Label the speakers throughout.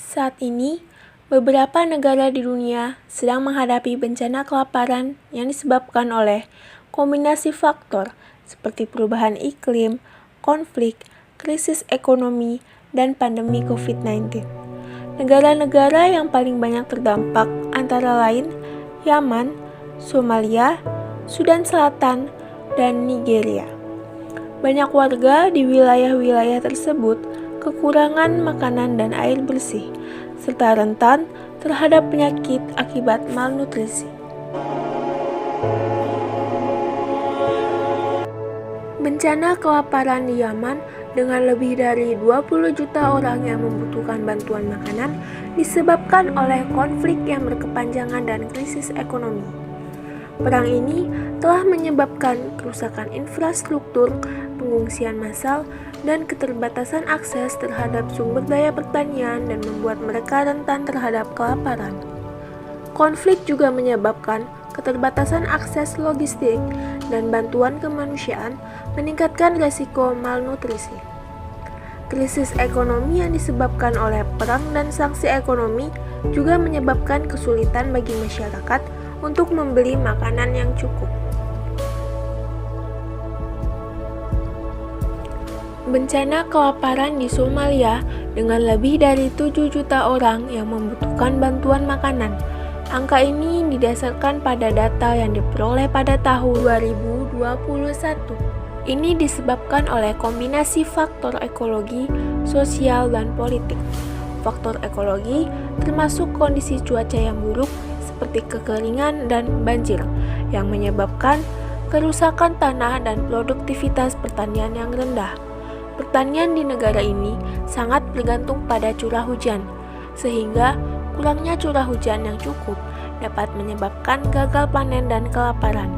Speaker 1: Saat ini, beberapa negara di dunia sedang menghadapi bencana kelaparan yang disebabkan oleh kombinasi faktor seperti perubahan iklim, konflik, krisis ekonomi, dan pandemi COVID-19. Negara-negara yang paling banyak terdampak antara lain Yaman, Somalia, Sudan Selatan, dan Nigeria. Banyak warga di wilayah-wilayah tersebut kekurangan makanan dan air bersih, serta rentan terhadap penyakit akibat malnutrisi. Bencana kelaparan di Yaman dengan lebih dari 20 juta orang yang membutuhkan bantuan makanan disebabkan oleh konflik yang berkepanjangan dan krisis ekonomi. Perang ini telah menyebabkan kerusakan infrastruktur, pengungsian massal, dan keterbatasan akses terhadap sumber daya pertanian dan membuat mereka rentan terhadap kelaparan. Konflik juga menyebabkan keterbatasan akses logistik dan bantuan kemanusiaan, meningkatkan risiko malnutrisi. Krisis ekonomi yang disebabkan oleh perang dan sanksi ekonomi juga menyebabkan kesulitan bagi masyarakat untuk membeli makanan yang cukup. Bencana kelaparan di Somalia dengan lebih dari 7 juta orang yang membutuhkan bantuan makanan. Angka ini didasarkan pada data yang diperoleh pada tahun 2021. Ini disebabkan oleh kombinasi faktor ekologi, sosial, dan politik. Faktor ekologi termasuk kondisi cuaca yang buruk seperti kekeringan dan banjir yang menyebabkan kerusakan tanah dan produktivitas pertanian yang rendah. Pertanian di negara ini sangat bergantung pada curah hujan, sehingga kurangnya curah hujan yang cukup dapat menyebabkan gagal panen dan kelaparan.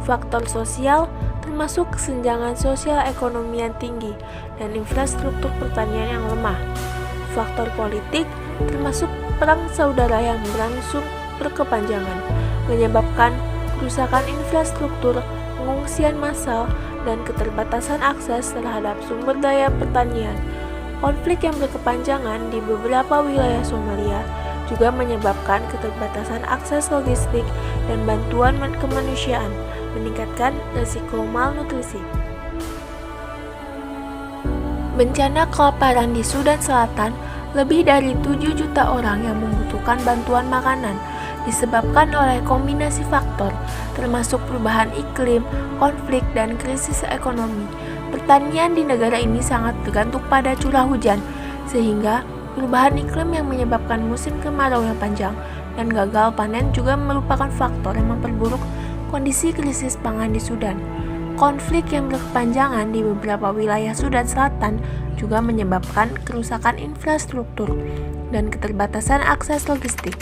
Speaker 1: Faktor sosial termasuk kesenjangan sosial ekonomi yang tinggi dan infrastruktur pertanian yang lemah. Faktor politik termasuk perang saudara yang berlangsung berkepanjangan, menyebabkan kerusakan infrastruktur, pengungsian massal, dan keterbatasan akses terhadap sumber daya pertanian. Konflik yang berkepanjangan di beberapa wilayah Somalia juga menyebabkan keterbatasan akses logistik dan bantuan kemanusiaan, meningkatkan risiko malnutrisi. Bencana kelaparan di Sudan Selatan, lebih dari 7 juta orang yang membutuhkan bantuan makanan disebabkan oleh kombinasi faktor, termasuk perubahan iklim, konflik, dan krisis ekonomi. Pertanian di negara ini sangat bergantung pada curah hujan, sehingga perubahan iklim yang menyebabkan musim kemarau yang panjang dan gagal panen juga merupakan faktor yang memperburuk kondisi krisis pangan di Sudan. Konflik yang berkepanjangan di beberapa wilayah Sudan Selatan juga menyebabkan kerusakan infrastruktur dan keterbatasan akses logistik.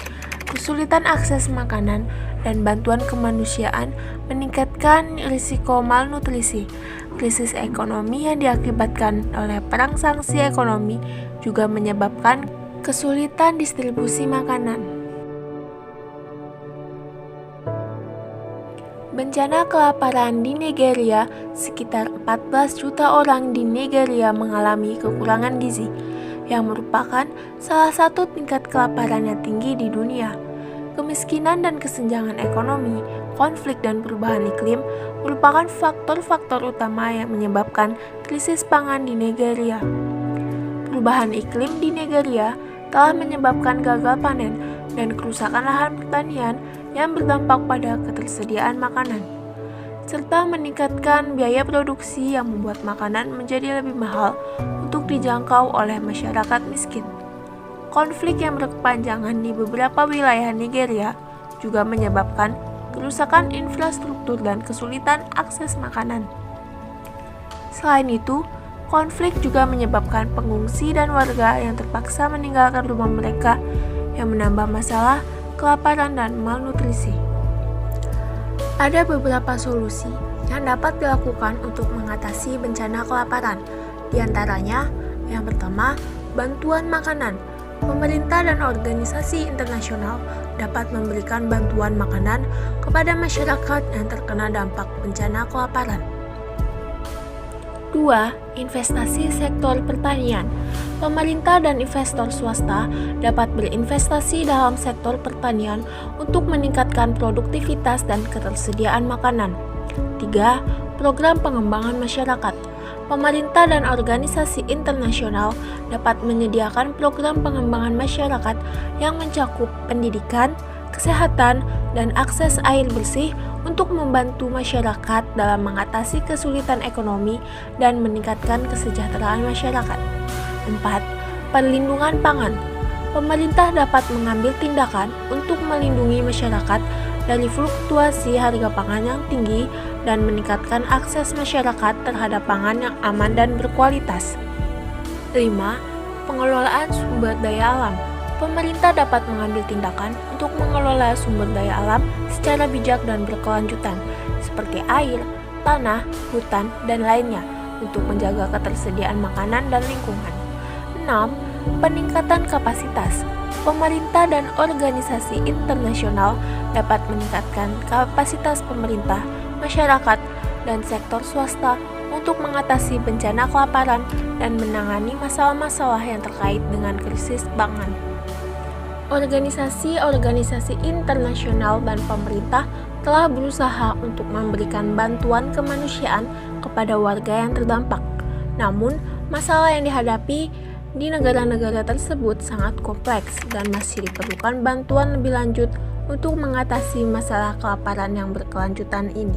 Speaker 1: Kesulitan akses makanan dan bantuan kemanusiaan meningkatkan risiko malnutrisi. Krisis ekonomi yang diakibatkan oleh perang sanksi ekonomi juga menyebabkan kesulitan distribusi makanan. Bencana kelaparan di Nigeria, sekitar 14 juta orang di Nigeria mengalami kekurangan gizi, yang merupakan salah satu tingkat kelaparan yang tinggi di dunia. Kemiskinan dan kesenjangan ekonomi, konflik dan perubahan iklim merupakan faktor-faktor utama yang menyebabkan krisis pangan di Nigeria. Perubahan iklim di Nigeria telah menyebabkan gagal panen dan kerusakan lahan pertanian yang berdampak pada ketersediaan makanan, serta meningkatkan biaya produksi yang membuat makanan menjadi lebih mahal untuk dijangkau oleh masyarakat miskin. Konflik yang berkepanjangan di beberapa wilayah Nigeria juga menyebabkan kerusakan infrastruktur dan kesulitan akses makanan. Selain itu, konflik juga menyebabkan pengungsi dan warga yang terpaksa meninggalkan rumah mereka yang menambah masalah kelaparan dan malnutrisi. Ada beberapa solusi yang dapat dilakukan untuk mengatasi bencana kelaparan. Di antaranya, yang pertama, bantuan makanan. Pemerintah dan organisasi internasional dapat memberikan bantuan makanan kepada masyarakat yang terkena dampak bencana kelaparan. 2. Investasi sektor pertanian. Pemerintah dan investor swasta dapat berinvestasi dalam sektor pertanian untuk meningkatkan produktivitas dan ketersediaan makanan. 3. Program pengembangan masyarakat. Pemerintah dan organisasi internasional dapat menyediakan program pengembangan masyarakat yang mencakup pendidikan, kesehatan, dan akses air bersih untuk membantu masyarakat dalam mengatasi kesulitan ekonomi dan meningkatkan kesejahteraan masyarakat. 4. Perlindungan pangan. Pemerintah dapat mengambil tindakan untuk melindungi masyarakat dari fluktuasi harga pangan yang tinggi dan meningkatkan akses masyarakat terhadap pangan yang aman dan berkualitas. 5. Pengelolaan sumber daya alam. Pemerintah dapat mengambil tindakan untuk mengelola sumber daya alam secara bijak dan berkelanjutan, seperti air, tanah, hutan, dan lainnya, untuk menjaga ketersediaan makanan dan lingkungan. 6. Peningkatan kapasitas. Pemerintah dan organisasi internasional dapat meningkatkan kapasitas pemerintah, masyarakat, dan sektor swasta untuk mengatasi bencana kelaparan dan menangani masalah-masalah yang terkait dengan krisis pangan. Organisasi-organisasi internasional dan pemerintah telah berusaha untuk memberikan bantuan kemanusiaan kepada warga yang terdampak. Namun, masalah yang dihadapi di negara-negara tersebut sangat kompleks dan masih diperlukan bantuan lebih lanjut untuk mengatasi masalah kelaparan yang berkelanjutan ini.